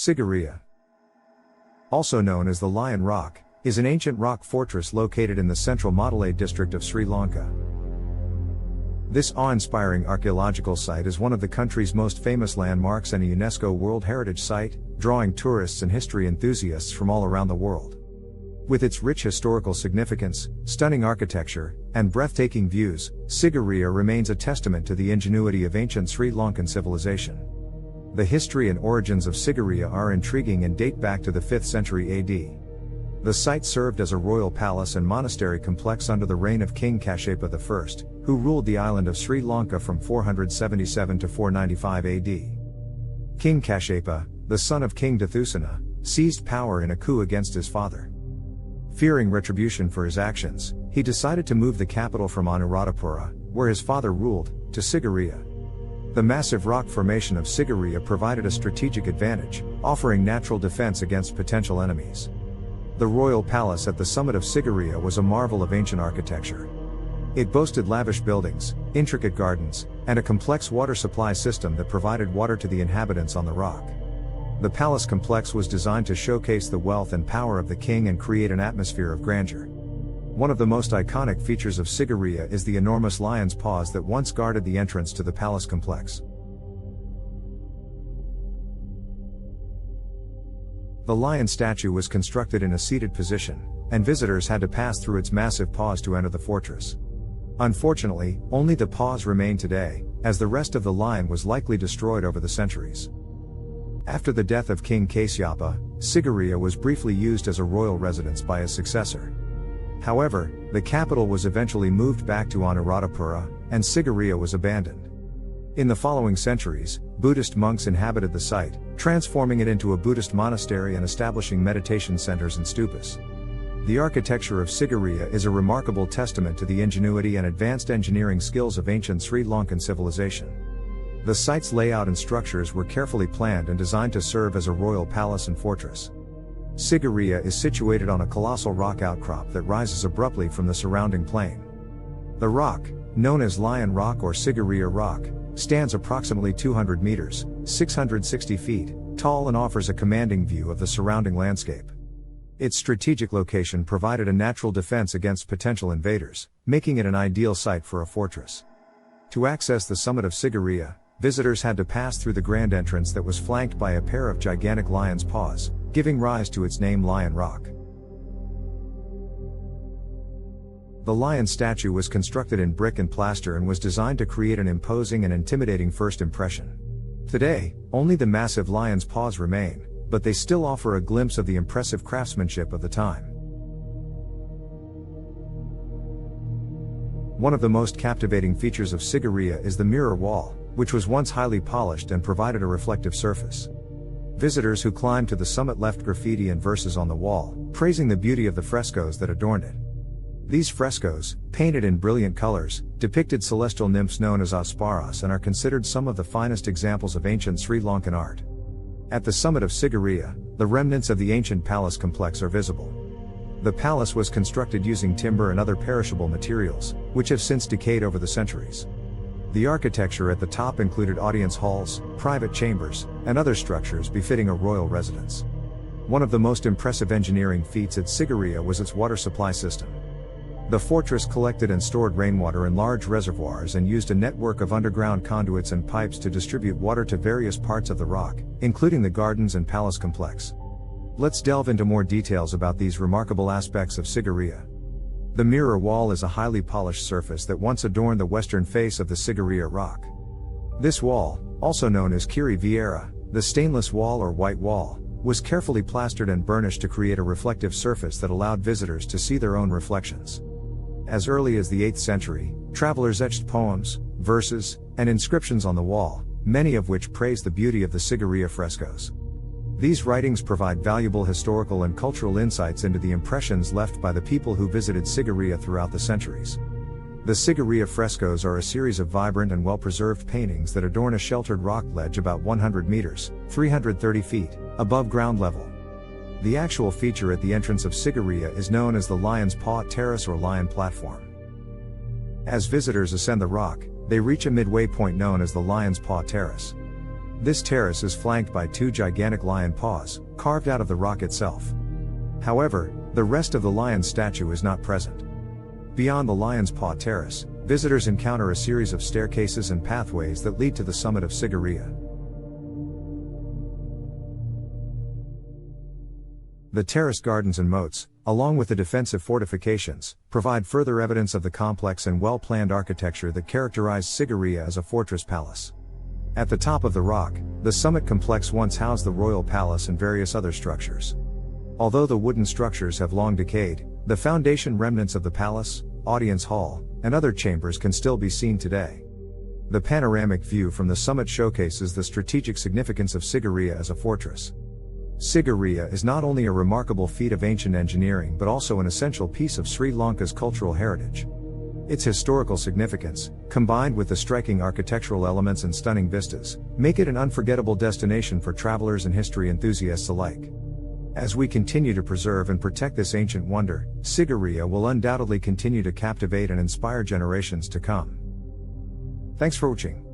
Sigiriya, also known as the Lion Rock, is an ancient rock fortress located in the central Mandalay district of Sri Lanka. This awe-inspiring archaeological site is one of the country's most famous landmarks and a UNESCO World Heritage Site, drawing tourists and history enthusiasts from all around the world. With its rich historical significance, stunning architecture, and breathtaking views, Sigiriya remains a testament to the ingenuity of ancient Sri Lankan civilization. The history and origins of Sigiriya are intriguing and date back to the 5th century AD. The site served as a royal palace and monastery complex under the reign of King Kashyapa I, who ruled the island of Sri Lanka from 477 to 495 AD. King Kashyapa, the son of King Dathusana, seized power in a coup against his father. Fearing retribution for his actions, he decided to move the capital from Anuradhapura, where his father ruled, to Sigiriya. The massive rock formation of Sigiriya provided a strategic advantage, offering natural defense against potential enemies. The royal palace at the summit of Sigiriya was a marvel of ancient architecture. It boasted lavish buildings, intricate gardens, and a complex water supply system that provided water to the inhabitants on the rock. The palace complex was designed to showcase the wealth and power of the king and create an atmosphere of grandeur. One of the most iconic features of Sigiriya is the enormous lion's paws that once guarded the entrance to the palace complex. The lion statue was constructed in a seated position, and visitors had to pass through its massive paws to enter the fortress. Unfortunately, only the paws remain today, as the rest of the lion was likely destroyed over the centuries. After the death of King Kashyapa, Sigiriya was briefly used as a royal residence by his successor. However, the capital was eventually moved back to Anuradhapura, and Sigiriya was abandoned. In the following centuries, Buddhist monks inhabited the site, transforming it into a Buddhist monastery and establishing meditation centers and stupas. The architecture of Sigiriya is a remarkable testament to the ingenuity and advanced engineering skills of ancient Sri Lankan civilization. The site's layout and structures were carefully planned and designed to serve as a royal palace and fortress. Sigiriya is situated on a colossal rock outcrop that rises abruptly from the surrounding plain. The rock, known as Lion Rock or Sigiriya Rock, stands approximately 200 meters, 660 feet, tall and offers a commanding view of the surrounding landscape. Its strategic location provided a natural defense against potential invaders, making it an ideal site for a fortress. To access the summit of Sigiriya, visitors had to pass through the grand entrance that was flanked by a pair of gigantic lion's paws, giving rise to its name Lion Rock. The lion statue was constructed in brick and plaster and was designed to create an imposing and intimidating first impression. Today, only the massive lion's paws remain, but they still offer a glimpse of the impressive craftsmanship of the time. One of the most captivating features of Sigiriya is the mirror wall, which was once highly polished and provided a reflective surface. Visitors who climbed to the summit left graffiti and verses on the wall, praising the beauty of the frescoes that adorned it. These frescoes, painted in brilliant colors, depicted celestial nymphs known as Asparas and are considered some of the finest examples of ancient Sri Lankan art. At the summit of Sigiriya, the remnants of the ancient palace complex are visible. The palace was constructed using timber and other perishable materials, which have since decayed over the centuries. The architecture at the top included audience halls, private chambers, and other structures befitting a royal residence. One of the most impressive engineering feats at Sigiriya was its water supply system. The fortress collected and stored rainwater in large reservoirs and used a network of underground conduits and pipes to distribute water to various parts of the rock, including the gardens and palace complex. Let's delve into more details about these remarkable aspects of Sigiriya. The mirror wall is a highly polished surface that once adorned the western face of the Sigiriya rock. This wall, also known as Kiri Vieira, the stainless wall or white wall, was carefully plastered and burnished to create a reflective surface that allowed visitors to see their own reflections. As early as the 8th century, travelers etched poems, verses, and inscriptions on the wall, many of which praise the beauty of the Sigiriya frescoes. These writings provide valuable historical and cultural insights into the impressions left by the people who visited Sigiriya throughout the centuries. The Sigiriya frescoes are a series of vibrant and well-preserved paintings that adorn a sheltered rock ledge about 100 meters, 330 feet, above ground level. The actual feature at the entrance of Sigiriya is known as the Lion's Paw Terrace or Lion Platform. As visitors ascend the rock, they reach a midway point known as the Lion's Paw Terrace. This terrace is flanked by 2 gigantic lion paws, carved out of the rock itself. However, the rest of the lion's statue is not present. Beyond the lion's paw terrace, visitors encounter a series of staircases and pathways that lead to the summit of Sigiriya. The terraced gardens and moats, along with the defensive fortifications, provide further evidence of the complex and well-planned architecture that characterized Sigiriya as a fortress palace. At the top of the rock, the summit complex once housed the royal palace and various other structures. Although the wooden structures have long decayed, the foundation remnants of the palace, audience hall, and other chambers can still be seen today. The panoramic view from the summit showcases the strategic significance of Sigiriya as a fortress. Sigiriya is not only a remarkable feat of ancient engineering but also an essential piece of Sri Lanka's cultural heritage. Its historical significance, combined with the striking architectural elements and stunning vistas, make it an unforgettable destination for travelers and history enthusiasts alike. As we continue to preserve and protect this ancient wonder, Sigiriya will undoubtedly continue to captivate and inspire generations to come. Thanks for watching.